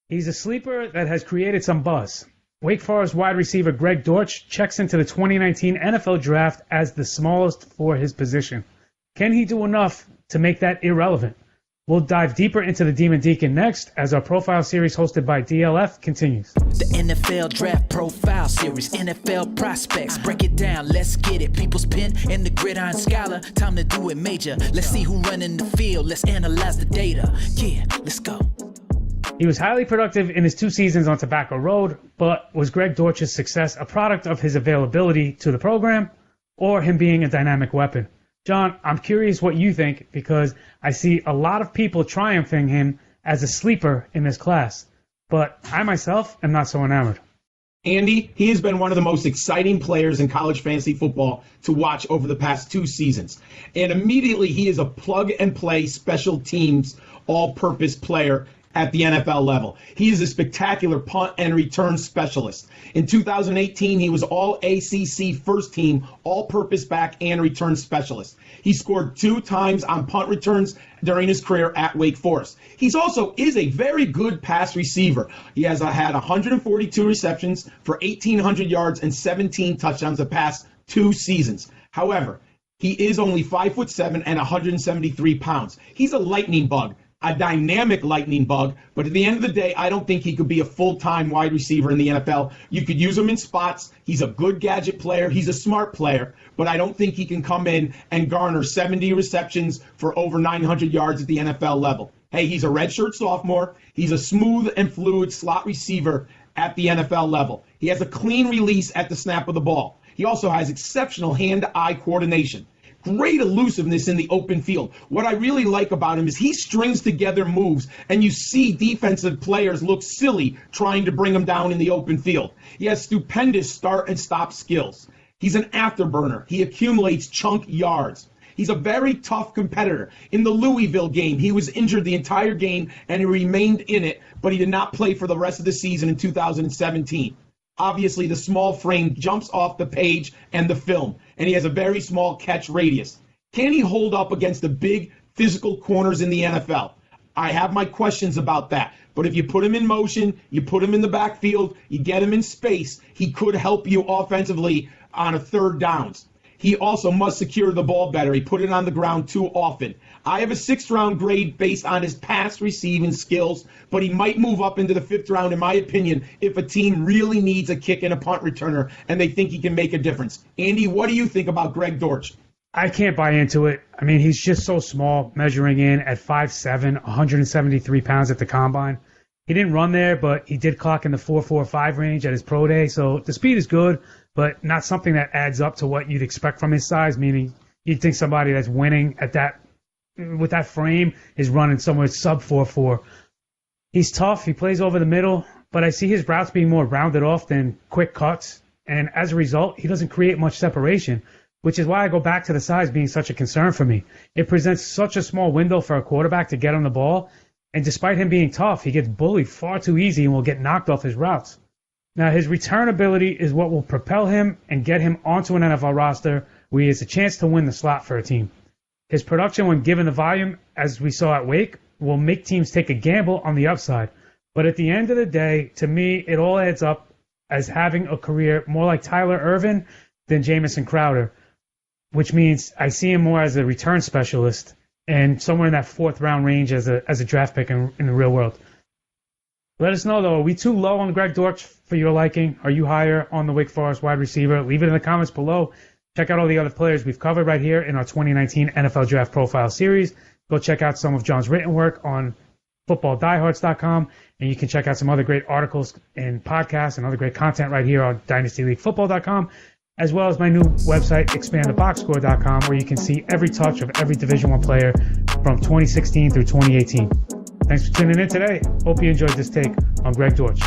He's a sleeper that has created some buzz. Wake Forest wide receiver Greg Dortch checks into the 2019 NFL Draft as the smallest for his position. Can he do enough to make that irrelevant? We'll dive deeper into the Demon Deacon next as our profile series hosted by DLF continues. The NFL Draft Profile Series, NFL Prospects, break it down, let's get it. People's pen and the gridiron scholar, time to do it major. Let's see who running the field, let's analyze the data. Yeah, let's go. He was highly productive in his 2 seasons on Tobacco Road, but was Greg Dortch's success a product of his availability to the program or him being a dynamic weapon? John, I'm curious what you think because I see a lot of people triumphing him as a sleeper in this class, but I myself am not so enamored. Andy, he has been one of the most exciting players in college fantasy football to watch over the past 2 seasons. And immediately he is a plug-and-play special teams all-purpose player at the NFL level. He is a spectacular punt and return specialist. In 2018, he was all ACC first team, all-purpose back and return specialist. He scored 2 times on punt returns during his career at Wake Forest. He's also is a very good pass receiver. He has had 142 receptions for 1,800 yards and 17 touchdowns the past 2 seasons. However, he is only 5'7" and 173 pounds. He's a lightning bug. A dynamic lightning bug, but at the end of the day, I don't think he could be a full-time wide receiver in the NFL. You could use him in spots. He's a good gadget player. He's a smart player, but I don't think he can come in and garner 70 receptions for over 900 yards at the NFL level. Hey, he's a redshirt sophomore. He's a smooth and fluid slot receiver at the NFL level. He has a clean release at the snap of the ball. He also has exceptional hand-eye coordination. Great elusiveness in the open field. What I really like about him is he strings together moves, and you see defensive players look silly trying to bring him down in the open field. He has stupendous start and stop skills. He's an afterburner. He accumulates chunk yards. He's a very tough competitor. In the Louisville game, he was injured the entire game, and he remained in it, but he did not play for the rest of the season in 2017. Obviously, the small frame jumps off the page and the film, and he has a very small catch radius. Can he hold up against the big physical corners in the NFL? I have my questions about that. But if you put him in motion, you put him in the backfield, you get him in space, he could help you offensively on a 3rd downs. He also must secure the ball better. He put it on the ground too often. I have a 6th round grade based on his pass receiving skills, but he might move up into the 5th round, in my opinion, if a team really needs a kick and a punt returner and they think he can make a difference. Andy, what do you think about Greg Dortch? I can't buy into it. I mean, he's just so small, measuring in at 5'7", 173 pounds at the combine. He didn't run there, but he did clock in the 4.45 range at his pro day, so the speed is good, but not something that adds up to what you'd expect from his size, meaning you'd think somebody that's winning at that with that frame is running somewhere sub 4.4. He's tough. He plays over the middle, but I see his routes being more rounded off than quick cuts, and as a result, he doesn't create much separation, which is why I go back to the size being such a concern for me. It presents such a small window for a quarterback to get on the ball, and despite him being tough, he gets bullied far too easy and will get knocked off his routes. Now, his return ability is what will propel him and get him onto an NFL roster where he has a chance to win the slot for a team. His production, when given the volume, as we saw at Wake, will make teams take a gamble on the upside. But at the end of the day, to me, it all adds up as having a career more like Tyler Ervin than Jamison Crowder, which means I see him more as a return specialist and somewhere in that 4th round range as a draft pick in the real world. Let us know, though, are we too low on Greg Dortch for your liking? Are you higher on the Wake Forest wide receiver? Leave it in the comments below. Check out all the other players we've covered right here in our 2019 NFL Draft Profile Series. Go check out some of John's written work on footballdiehards.com, and you can check out some other great articles and podcasts and other great content right here on dynastyleaguefootball.com, as well as my new website, expandtheboxscore.com, where you can see every touch of every Division I player from 2016 through 2018. Thanks for tuning in today. Hope you enjoyed this take on Greg Dortch.